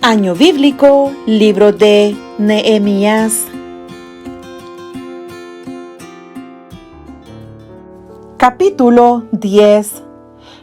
Año bíblico, libro de Nehemías. Capítulo 10.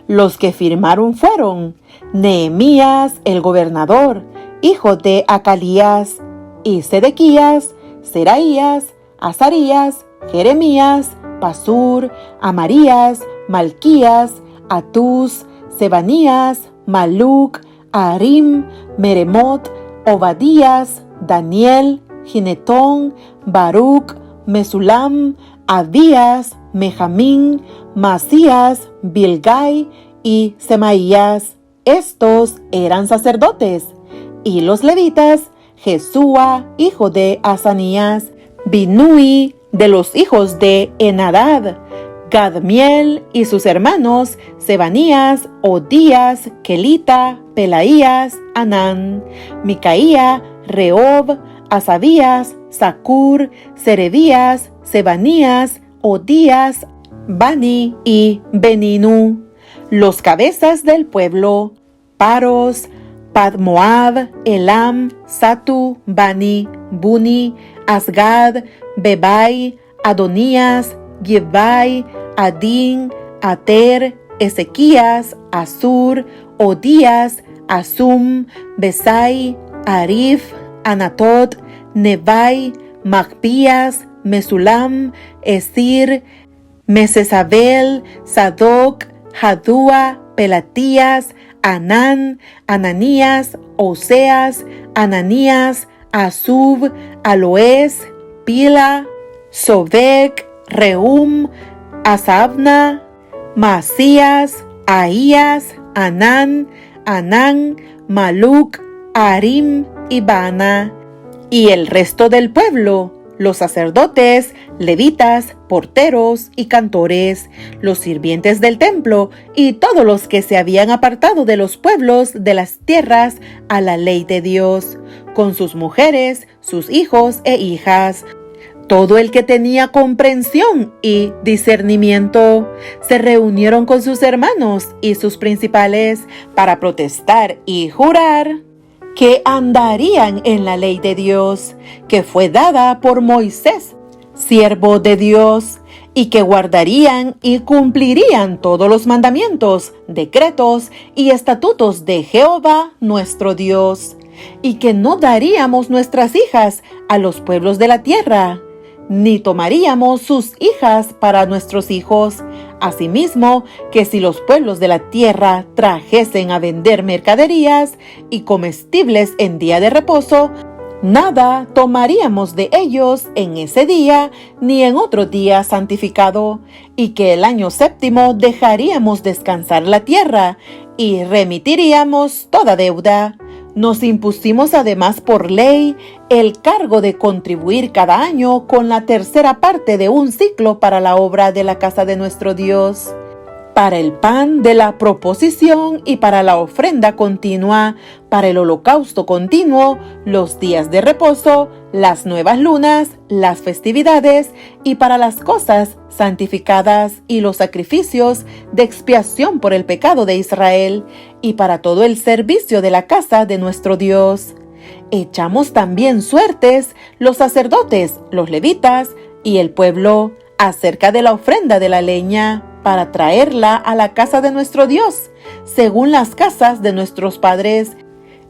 Los que firmaron fueron Nehemías el gobernador, hijo de Acalías, y Sedequías, Seraías, Azarías, Jeremías, Pasur, Amarías, Malquías, Atús, Sebanías, Maluc, Arim, Meremot, Obadías, Daniel, Ginetón, Baruc, Mesulam, Abías, Mejamín, Masías, Bilgai y Semaías. Estos eran sacerdotes. Y los levitas, Jesúa, hijo de Asanías, Binui, de los hijos de Enadad, Gadmiel y sus hermanos, Sebanías, Odías, Kelita, Pelaías, Anán, Micaía, Rehob, Asabías, Zacur, Serebías, Sebanías, Odías, Bani y Beninu. Los cabezas del pueblo, Paros, Padmoab, Elam, Satu, Bani, Buni, Asgad, Bebai, Adonías, Gibai, Adín, Ater, Ezequías, Asur, Odías, Asum, Besai, Arif, Anatot, Nebai, Magpías, Mesulam, Esir, Mesesabel, Sadoc, Jadúa, Pelatías, Anán, Ananías, Oseas, Ananías, Asub, Aloes, Pila, Sobek, Reum, Asabna, Masías, Ahías, Anán, Maluc, Arim y Bana. Y el resto del pueblo, los sacerdotes, levitas, porteros y cantores, los sirvientes del templo y todos los que se habían apartado de los pueblos de las tierras a la ley de Dios, con sus mujeres, sus hijos e hijas. Todo el que tenía comprensión y discernimiento se reunieron con sus hermanos y sus principales para protestar y jurar que andarían en la ley de Dios, que fue dada por Moisés, siervo de Dios, y que guardarían y cumplirían todos los mandamientos, decretos y estatutos de Jehová nuestro Dios, y que no daríamos nuestras hijas a los pueblos de la tierra, ni tomaríamos sus hijas para nuestros hijos. Asimismo, que si los pueblos de la tierra trajesen a vender mercaderías y comestibles en día de reposo, nada tomaríamos de ellos en ese día ni en otro día santificado, y que el año séptimo dejaríamos descansar la tierra y remitiríamos toda deuda. Nos impusimos además por ley el cargo de contribuir cada año con la tercera parte de un ciclo para la obra de la casa de nuestro Dios, para el pan de la proposición y para la ofrenda continua, para el holocausto continuo, los días de reposo, las nuevas lunas, las festividades y para las cosas santificadas y los sacrificios de expiación por el pecado de Israel y para todo el servicio de la casa de nuestro Dios. Echamos también suertes los sacerdotes, los levitas y el pueblo acerca de la ofrenda de la leña para traerla a la casa de nuestro Dios, según las casas de nuestros padres,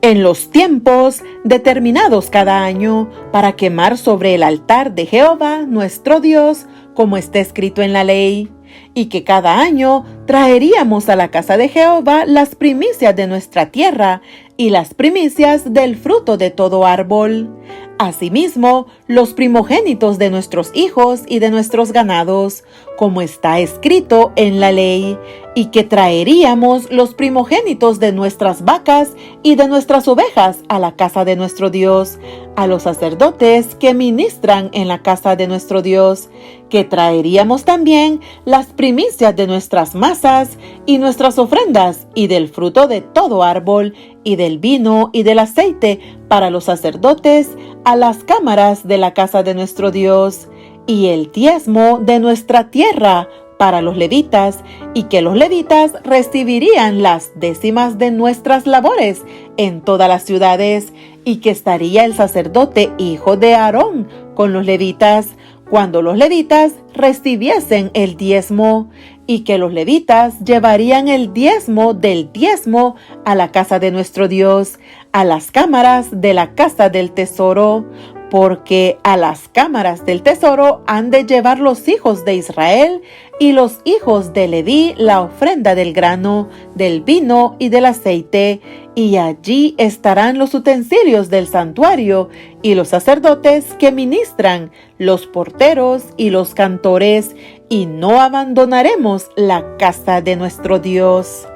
en los tiempos determinados cada año, para quemar sobre el altar de Jehová nuestro Dios, como está escrito en la ley, y que cada año traeríamos a la casa de Jehová las primicias de nuestra tierra y las primicias del fruto de todo árbol. Asimismo, los primogénitos de nuestros hijos y de nuestros ganados, como está escrito en la ley, y que traeríamos los primogénitos de nuestras vacas y de nuestras ovejas a la casa de nuestro Dios, a los sacerdotes que ministran en la casa de nuestro Dios, que traeríamos también las primicias de nuestras masas y nuestras ofrendas y del fruto de todo árbol y del vino y del aceite para los sacerdotes a las cámaras de la casa de nuestro Dios, y el diezmo de nuestra tierra para los levitas, y que los levitas recibirían las décimas de nuestras labores en todas las ciudades, y que estaría el sacerdote hijo de Aarón con los levitas, cuando los levitas recibiesen el diezmo, y que los levitas llevarían el diezmo del diezmo a la casa de nuestro Dios, a las cámaras de la casa del tesoro, porque a las cámaras del tesoro han de llevar los hijos de Israel y los hijos de Leví la ofrenda del grano, del vino y del aceite, y allí estarán los utensilios del santuario y los sacerdotes que ministran, los porteros y los cantores, y no abandonaremos la casa de nuestro Dios.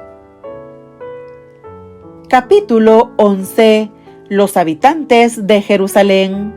Capítulo 11. Los habitantes de Jerusalén.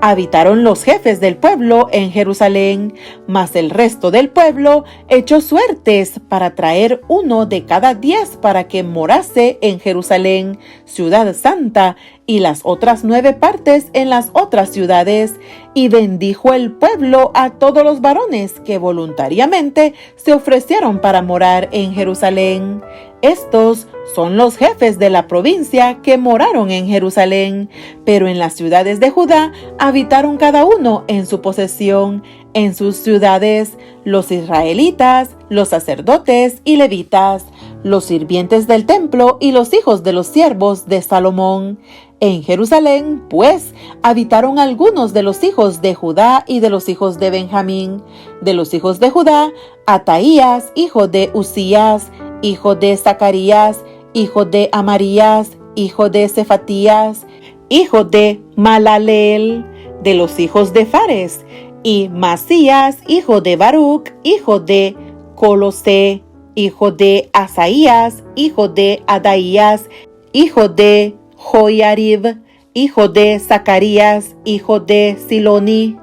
Habitaron los jefes del pueblo en Jerusalén, mas el resto del pueblo echó suertes para traer 1 de cada 10 para que morase en Jerusalén, ciudad santa, y las otras 9 partes en las otras ciudades. Y bendijo el pueblo a todos los varones que voluntariamente se ofrecieron para morar en Jerusalén. Estos son los jefes de la provincia que moraron en Jerusalén, pero en las ciudades de Judá habitaron cada uno en su posesión, en sus ciudades, los israelitas, los sacerdotes y levitas, los sirvientes del templo y los hijos de los siervos de Salomón. En Jerusalén, pues, habitaron algunos de los hijos de Judá y de los hijos de Benjamín. De los hijos de Judá, Ataías, hijo de Usías, hijo de Zacarías, hijo de Amarías, hijo de Cefatías, hijo de Malaleel. De los hijos de Fares, y Masías, hijo de Baruc, hijo de Colosé, hijo de Asaías, hijo de Adaías, hijo de Joiarib, hijo de Zacarías, hijo de Siloni.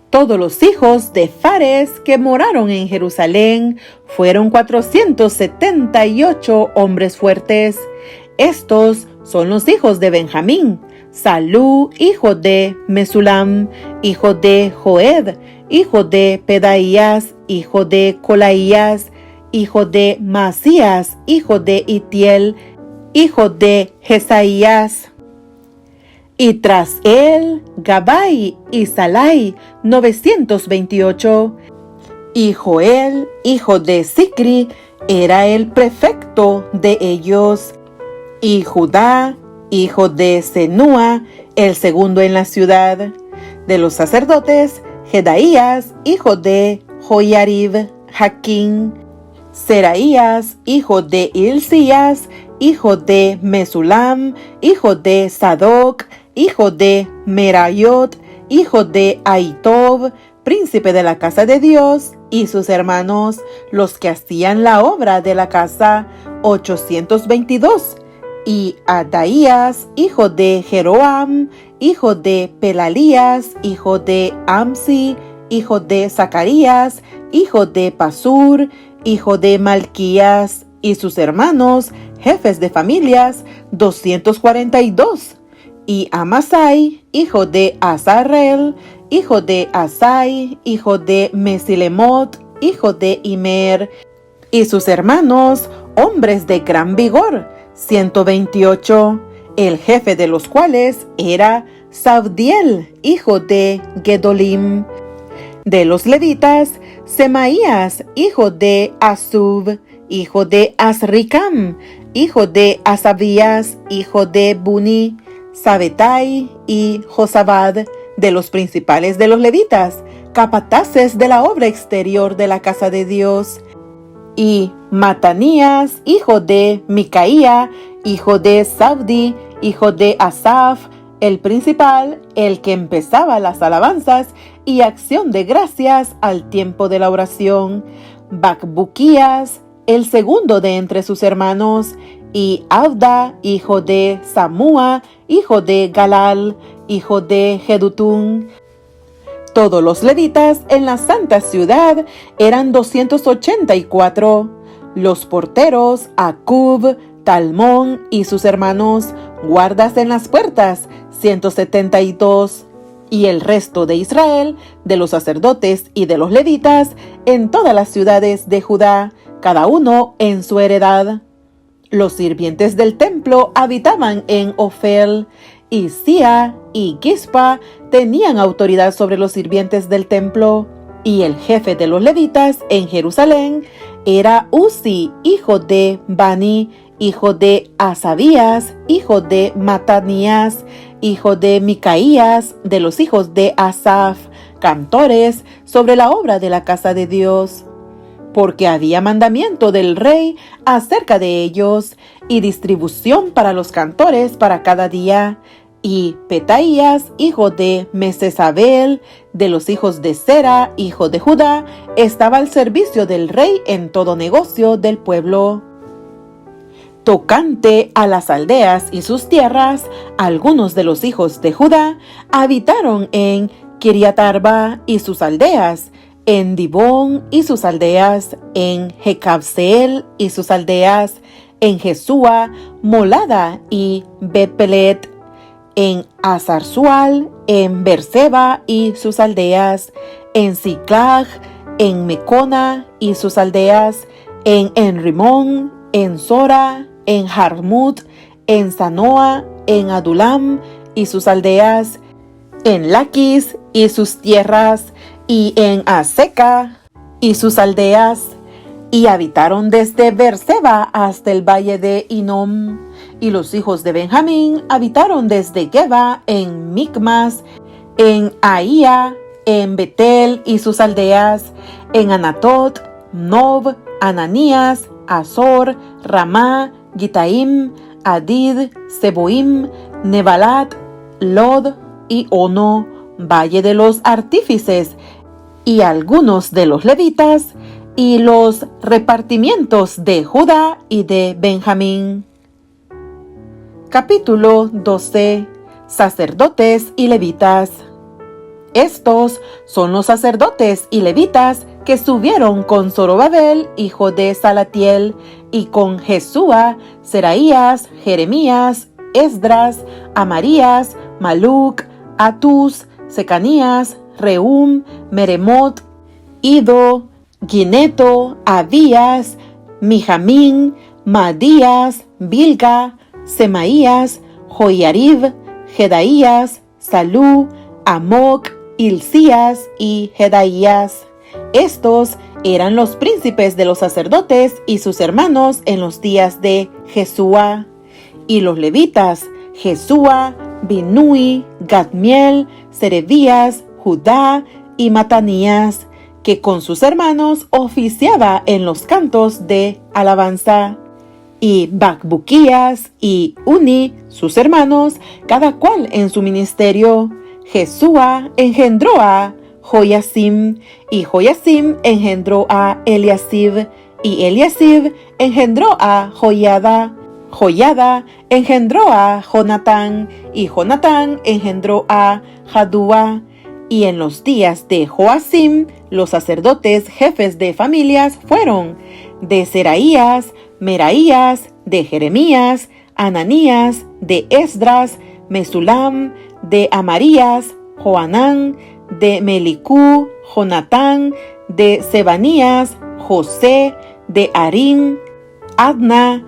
Todos los hijos de Fares que moraron en Jerusalén fueron 478 hombres fuertes. Estos son los hijos de Benjamín: Salú, hijo de Mesulam, hijo de Joed, hijo de Pedaías, hijo de Colaías, hijo de Masías, hijo de Itiel, hijo de Jesaías. Y tras él, Gabai y Salai, 928. Y Joel, hijo de Sicri, era el prefecto de ellos. Y Judá, hijo de Senúa, el segundo en la ciudad. De los sacerdotes, Jedaías, hijo de Joiarib, Jaquín. Seraías, hijo de Hilcías, hijo de Mesulam, hijo de Sadoc, hijo de Merayot, hijo de Ahitob, príncipe de la casa de Dios, y sus hermanos, los que hacían la obra de la casa, 822. Y Adaías, hijo de Jeroam, hijo de Pelalías, hijo de Amsi, hijo de Zacarías, hijo de Pasur, hijo de Malquías, y sus hermanos, jefes de familias, 242. Y Amasai, hijo de Azarel, hijo de Asai, hijo de Mesilemot, hijo de Imer, y sus hermanos, hombres de gran vigor, 128, el jefe de los cuales era Sabdiel, hijo de Gedolim. De los levitas, Semaías, hijo de Asub, hijo de Asricam, hijo de Asabías, hijo de Buni, Sabetai y Josabad. De los principales de los levitas, capataces de la obra exterior de la casa de Dios. Y Matanías, hijo de Micaía, hijo de Sabdi, hijo de Asaf, el principal, el que empezaba las alabanzas y acción de gracias al tiempo de la oración. Bacbuquías, el segundo de entre sus hermanos, y Abda, hijo de Samúa, hijo de Galal, hijo de Jedutún. Todos los levitas en la santa ciudad eran 284. Los porteros, Acub, Talmón y sus hermanos, guardas en las puertas, 172. y el resto de Israel, de los sacerdotes y de los levitas, en todas las ciudades de Judá, cada uno en su heredad. Los sirvientes del templo habitaban en Ofel, y Sia y Gispa tenían autoridad sobre los sirvientes del templo, y el jefe de los levitas en Jerusalén era Uzi, hijo de Bani, hijo de Asabías, hijo de Matanías, hijo de Micaías, de los hijos de Asaf, cantores sobre la obra de la casa de Dios. Porque había mandamiento del rey acerca de ellos, y distribución para los cantores para cada día. Y Petaías, hijo de Mesesabel, de los hijos de Sera, hijo de Judá, estaba al servicio del rey en todo negocio del pueblo. Tocante a las aldeas y sus tierras, algunos de los hijos de Judá habitaron en Kiriat Arba y sus aldeas, en Dibón y sus aldeas, en Jecabseel y sus aldeas, en Jesúa, Molada y Bet-Pelet, en Azar-Sual, en Berseba y sus aldeas, en Siclag, en Mecona y sus aldeas, en Enrimón, en Sora, en Jarmut, en Sanoa, en Adulam y sus aldeas, en Laquis y sus tierras, y en Aseca y sus aldeas, y habitaron desde Berseba hasta el valle de Hinnom. Y los hijos de Benjamín habitaron desde Geba en Micmas, en Ahía, en Betel y sus aldeas, en Anatot, Nob, Ananías, Azor, Ramá, Gitaim, Adid, Seboim, Nebalat, Lod y Ono, valle de los artífices, y algunos de los levitas, y los repartimientos de Judá y de Benjamín. Capítulo 12. Sacerdotes y levitas. Estos son los sacerdotes y levitas que subieron con Zorobabel, hijo de Salatiel, y con Jesúa, Seraías, Jeremías, Esdras, Amarías, Maluc, Atus, Secanías, Reum, Meremot, Ido, Gineto, Abías, Mijamín, Madías, Bilga, Semaías, Joiarib, Jedaías, Salú, Amoc, Hilcías y Jedaías. Estos eran los príncipes de los sacerdotes y sus hermanos en los días de Jesúa. Y los levitas, Jesúa, Binui, Gadmiel, Serebías, Judá y Matanías, que con sus hermanos oficiaba en los cantos de alabanza. Y Bacbuquías y Uni, sus hermanos, cada cual en su ministerio. Jesúa engendró a Joiacim, y Joiacim engendró a Eliasib, y Eliasib engendró a Joiada. Joiada engendró a Jonatán, y Jonatán engendró a Jadúa. Y en los días de Joacim, los sacerdotes jefes de familias fueron de Seraías, Meraías, de Jeremías, Ananías, de Esdras, Mesulam, de Amarías, Joanán, de Melicú, Jonatán, de Sebanías, José, de Arim, Adna,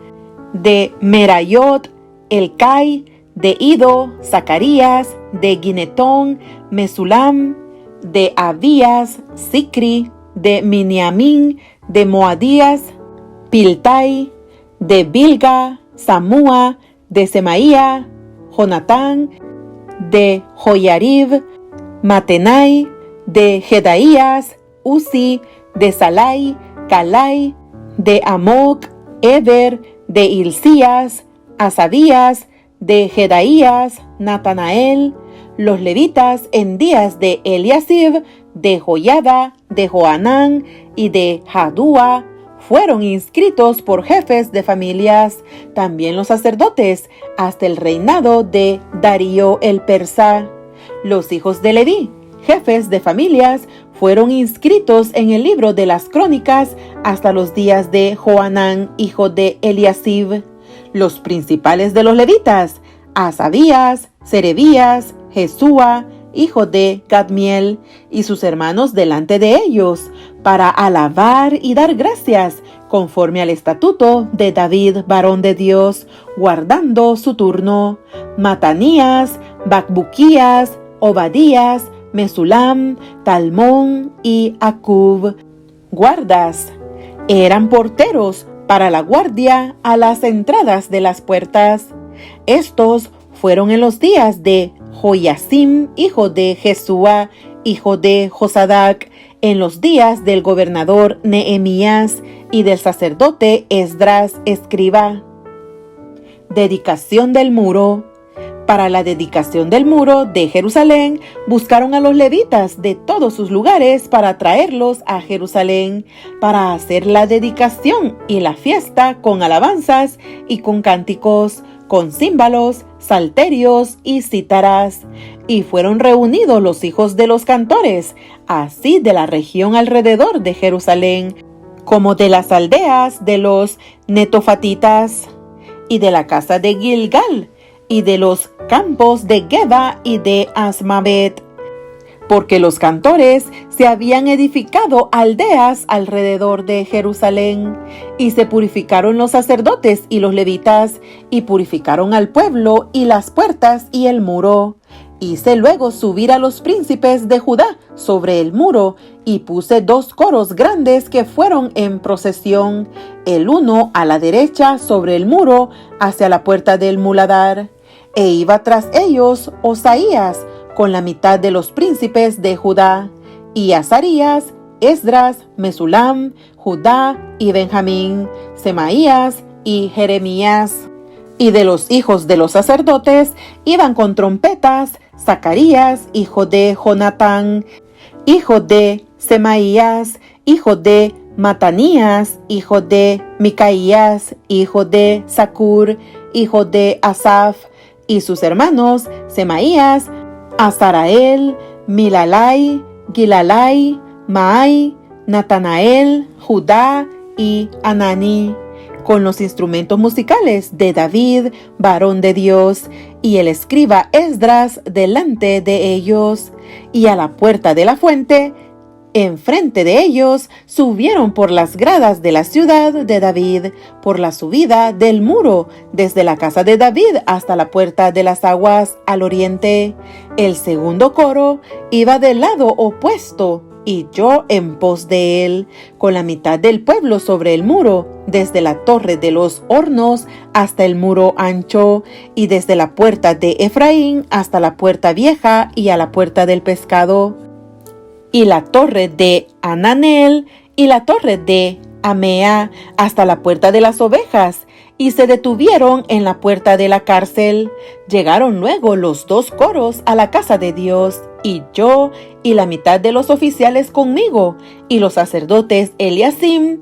de Merayot, Elcai, de Ido, Zacarías, de Ginetón, Mesulam, de Abías, Sicri, de Miniamín, de Moadías, Piltai, de Bilga, Samúa, de Semaía, Jonatán, de Joiarib, Matenai, de Jedaías, Uzi, de Salai, Calai, de Amoc, Eber, de Hilcías, Asabías, de Jedaías, Natanael, los levitas en días de Eliasib, de Joiada, de Joanán y de Jadúa, fueron inscritos por jefes de familias, también los sacerdotes, hasta el reinado de Darío el persa. Los hijos de Leví, jefes de familias, fueron inscritos en el libro de las crónicas hasta los días de Joanán, hijo de Eliasib. Los principales de los levitas, Asabías, Serebías, Jesúa, hijo de Gadmiel, y sus hermanos delante de ellos, para alabar y dar gracias, conforme al estatuto de David, varón de Dios, guardando su turno. Matanías, Bacbuquías, Obadías, Mesulam, Talmón y Acub. Guardas. Eran porteros para la guardia a las entradas de las puertas. Estos fueron en los días de Joiacim, hijo de Jesúa, hijo de Josadac, en los días del gobernador Nehemías y del sacerdote Esdras, escriba. Dedicación del muro. Para la dedicación del muro de Jerusalén, buscaron a los levitas de todos sus lugares para traerlos a Jerusalén, para hacer la dedicación y la fiesta con alabanzas y con cánticos, con címbalos, salterios y cítaras. Y fueron reunidos los hijos de los cantores, así de la región alrededor de Jerusalén, como de las aldeas de los netofatitas, y de la casa de Gilgal, y de los campos de Geba y de Asmavet, porque los cantores se habían edificado aldeas alrededor de Jerusalén, y se purificaron los sacerdotes y los levitas, y purificaron al pueblo y las puertas y el muro. Hice luego subir a los príncipes de Judá sobre el muro, y puse 2 coros grandes que fueron en procesión, el uno a la derecha sobre el muro hacia la puerta del muladar, e iba tras ellos Osaías con la mitad de los príncipes de Judá, y Azarías, Esdras, Mesulam, Judá y Benjamín, Semaías y Jeremías. Y de los hijos de los sacerdotes iban con trompetas Zacarías, hijo de Jonatán, hijo de Semaías, hijo de Matanías, hijo de Micaías, hijo de Zacur, hijo de Asaf, y sus hermanos Semaías, Azarael, Milalai, Gilalai, Maai, Natanael, Judá y Anani, con los instrumentos musicales de David, varón de Dios, y el escriba Esdras delante de ellos. Y a la puerta de la fuente, enfrente de ellos, subieron por las gradas de la ciudad de David, por la subida del muro, desde la casa de David hasta la puerta de las aguas al oriente. El segundo coro iba del lado opuesto, y yo en pos de él, con la mitad del pueblo sobre el muro, desde la torre de los hornos hasta el muro ancho, y desde la puerta de Efraín hasta la puerta vieja y a la puerta del pescado, y la torre de Ananel y la torre de Amea hasta la puerta de las ovejas, y se detuvieron en la puerta de la cárcel. Llegaron luego los 2 coros a la casa de Dios, y yo y la mitad de los oficiales conmigo, y los sacerdotes Eliasim,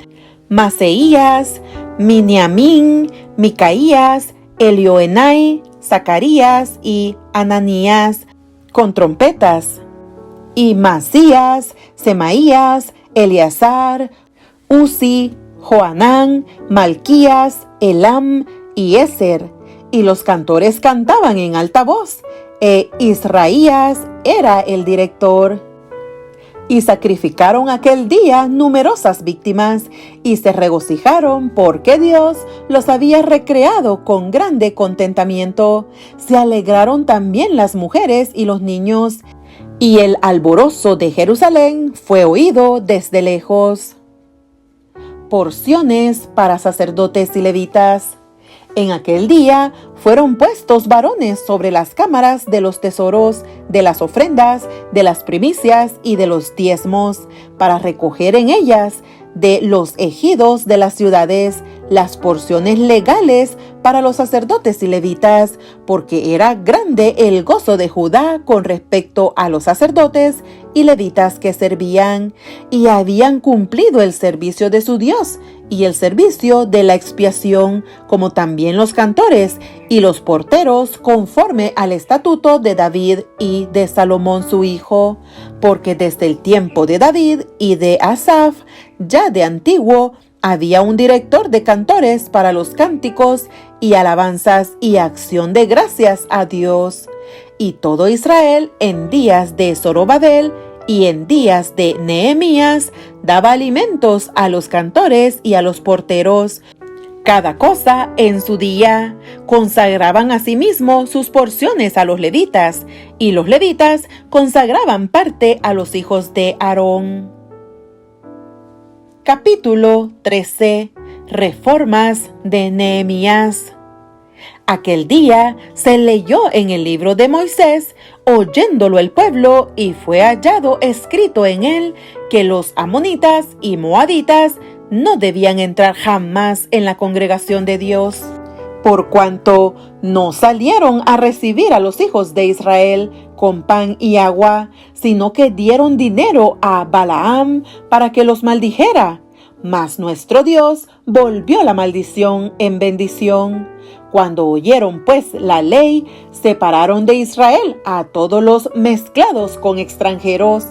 Maseías, Miniamín, Micaías, Elioenai, Zacarías y Ananías, con trompetas, y Masías, Semaías, Eleazar, Uzi, Joanán, Malquías, Elam y Eser, y los cantores cantaban en alta voz, Israías era el director. Y sacrificaron aquel día numerosas víctimas, y se regocijaron porque Dios los había recreado con grande contentamiento. Se alegraron también las mujeres y los niños, y el alborozo de Jerusalén fue oído desde lejos. Porciones para sacerdotes y levitas. En aquel día fueron puestos varones sobre las cámaras de los tesoros, de las ofrendas, de las primicias y de los diezmos, para recoger en ellas de los ejidos de las ciudades las porciones legales para los sacerdotes y levitas, porque era grande el gozo de Judá con respecto a los sacerdotes y levitas que servían, y habían cumplido el servicio de su Dios y el servicio de la expiación, como también los cantores y los porteros, conforme al estatuto de David y de Salomón su hijo, porque desde el tiempo de David y de Asaf, ya de antiguo, Había un director de cantores para los cánticos y alabanzas y acción de gracias a Dios. Y todo Israel en días de Zorobabel y en días de Nehemías daba alimentos a los cantores y a los porteros, cada cosa en su día. Consagraban asimismo sus porciones a los levitas, y los levitas consagraban parte a los hijos de Aarón. Capítulo 13. Reformas de Nehemías. Aquel día se leyó en el libro de Moisés, oyéndolo el pueblo, y fue hallado escrito en él que los amonitas y moabitas no debían entrar jamás en la congregación de Dios, por cuanto no salieron a recibir a los hijos de Israel con pan y agua, sino que dieron dinero a Balaam para que los maldijera. Mas nuestro Dios volvió la maldición en bendición. Cuando oyeron pues la ley, separaron de Israel a todos los mezclados con extranjeros.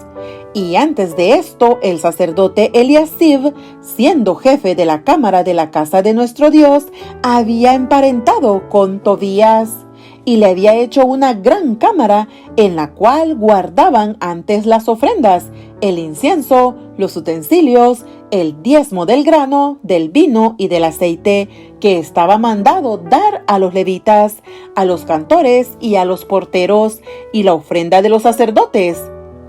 Y antes de esto, el sacerdote Eliasib, siendo jefe de la cámara de la casa de nuestro Dios, había emparentado con Tobías, y le había hecho una gran cámara en la cual guardaban antes las ofrendas, el incienso, los utensilios, el diezmo del grano, del vino y del aceite, que estaba mandado dar a los levitas, a los cantores y a los porteros, y la ofrenda de los sacerdotes.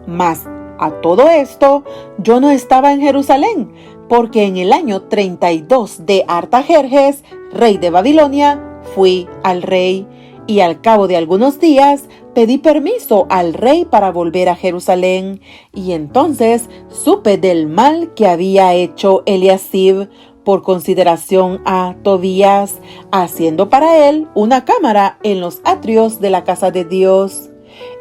Mas a todo esto yo no estaba en Jerusalén, porque en el año 32 de Artajerjes, rey de Babilonia, fui al rey. Y al cabo de algunos días pedí permiso al rey para volver a Jerusalén, y entonces supe del mal que había hecho Eliasib por consideración a Tobías, haciendo para él una cámara en los atrios de la casa de Dios.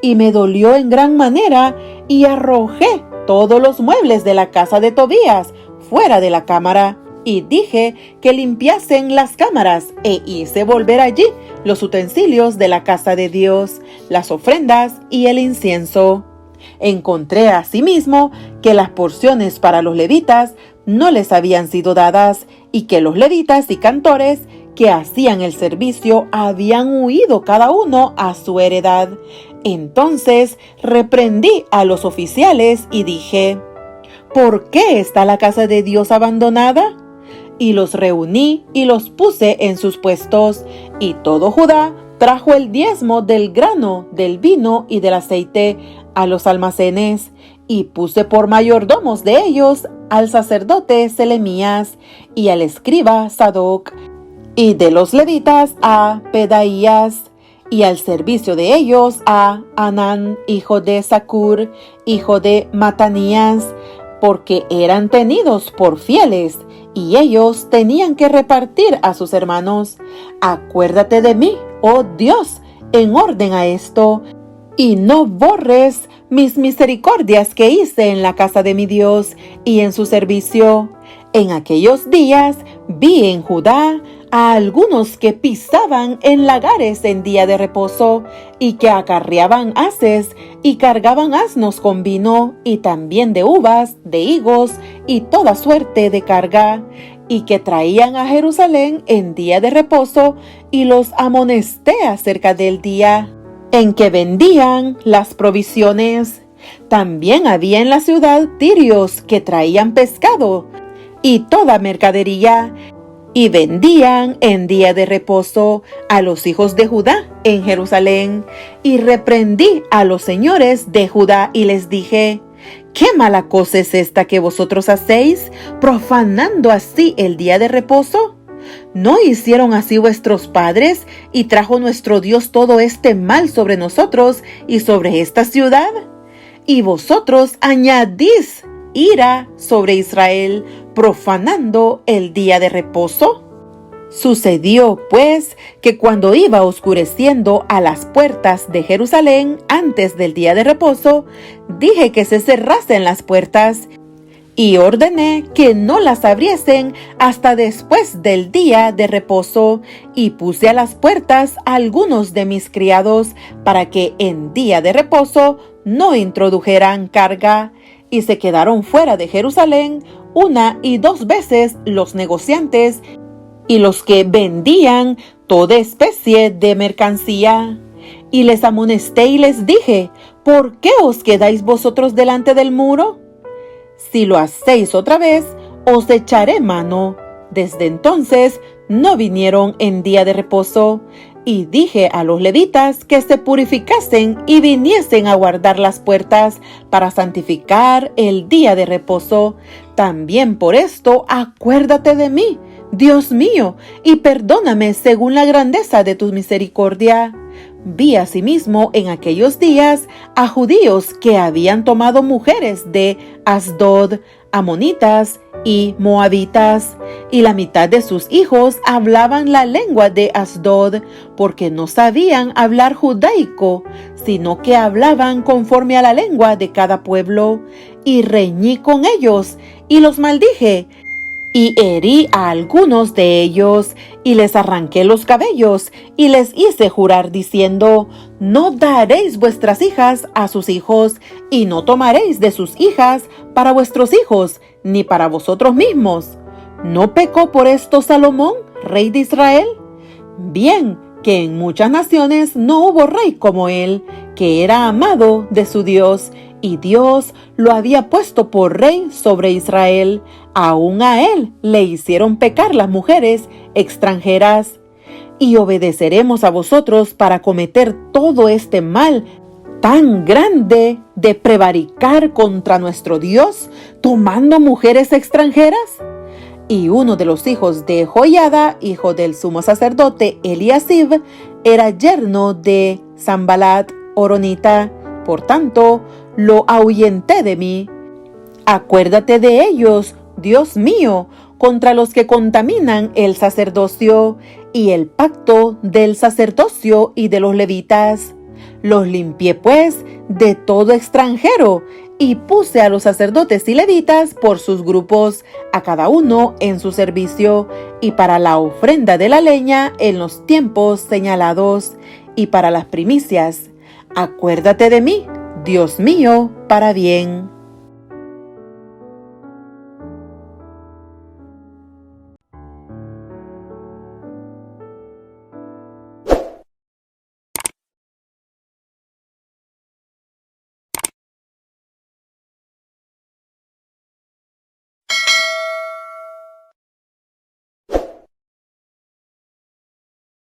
Y me dolió en gran manera, y arrojé todos los muebles de la casa de Tobías fuera de la cámara, y dije que limpiasen las cámaras, e hice volver allí los utensilios de la casa de Dios, las ofrendas y el incienso. Encontré asimismo que las porciones para los levitas no les habían sido dadas, y que los levitas y cantores que hacían el servicio habían huido cada uno a su heredad. Entonces reprendí a los oficiales y dije: ¿por qué está la casa de Dios abandonada? Y los reuní y los puse en sus puestos, y todo Judá trajo el diezmo del grano, del vino y del aceite a los almacenes, y puse por mayordomos de ellos al sacerdote Selemías y al escriba Sadoc, y de los levitas a Pedaías, y al servicio de ellos a Anán, hijo de Zacur, hijo de Matanías, porque eran tenidos por fieles, y ellos tenían que repartir a sus hermanos. Acuérdate de mí, oh Dios, en orden a esto, y no borres mis misericordias que hice en la casa de mi Dios y en su servicio. En aquellos días vi en Judá a algunos que pisaban en lagares en día de reposo, y que acarreaban haces y cargaban asnos con vino, y también de uvas, de higos y toda suerte de carga, y que traían a Jerusalén en día de reposo, y los amonesté acerca del día en que vendían las provisiones. También había en la ciudad tirios que traían pescado y toda mercadería, y vendían en día de reposo a los hijos de Judá en Jerusalén. Y reprendí a los señores de Judá y les dije: ¿qué mala cosa es esta que vosotros hacéis, profanando así el día de reposo? ¿No hicieron así vuestros padres, y trajo nuestro Dios todo este mal sobre nosotros y sobre esta ciudad? Y vosotros añadís ira sobre Israel, profanando el día de reposo. Sucedió, pues, que cuando iba oscureciendo a las puertas de Jerusalén antes del día de reposo, dije que se cerrasen las puertas, y ordené que no las abriesen hasta después del día de reposo, y puse a las puertas a algunos de mis criados para que en día de reposo no introdujeran carga. Y se quedaron fuera de Jerusalén una y dos veces los negociantes y los que vendían toda especie de mercancía. Y les amonesté y les dije: ¿por qué os quedáis vosotros delante del muro? Si lo hacéis otra vez, os echaré mano. Desde entonces no vinieron en día de reposo. Y dije a los levitas que se purificasen y viniesen a guardar las puertas para santificar el día de reposo. También por esto acuérdate de mí, Dios mío, y perdóname según la grandeza de tu misericordia. Vi asimismo en aquellos días a judíos que habían tomado mujeres de Asdod, amonitas y moabitas, y la mitad de sus hijos hablaban la lengua de Asdod, porque no sabían hablar judaico, sino que hablaban conforme a la lengua de cada pueblo. Y reñí con ellos, y los maldije, y herí a algunos de ellos, y les arranqué los cabellos, y les hice jurar diciendo: no daréis vuestras hijas a sus hijos, y no tomaréis de sus hijas para vuestros hijos, ni para vosotros mismos. ¿No pecó por esto Salomón, rey de Israel? Bien, que en muchas naciones no hubo rey como él, que era amado de su Dios, y Dios lo había puesto por rey sobre Israel. Aún a él le hicieron pecar las mujeres extranjeras. Y obedeceremos a vosotros para cometer todo este mal tan grande de prevaricar contra nuestro Dios, tomando mujeres extranjeras. Y uno de los hijos de Joiada, hijo del sumo sacerdote Eliasib, era yerno de Sanbalat horonita. Por tanto, lo ahuyenté de mí. Acuérdate de ellos, Dios mío, contra los que contaminan el sacerdocio y el pacto del sacerdocio y de los levitas. Los limpié pues de todo extranjero, y puse a los sacerdotes y levitas por sus grupos, a cada uno en su servicio, y para la ofrenda de la leña en los tiempos señalados, y para las primicias. Acuérdate de mí, Dios mío, para bien.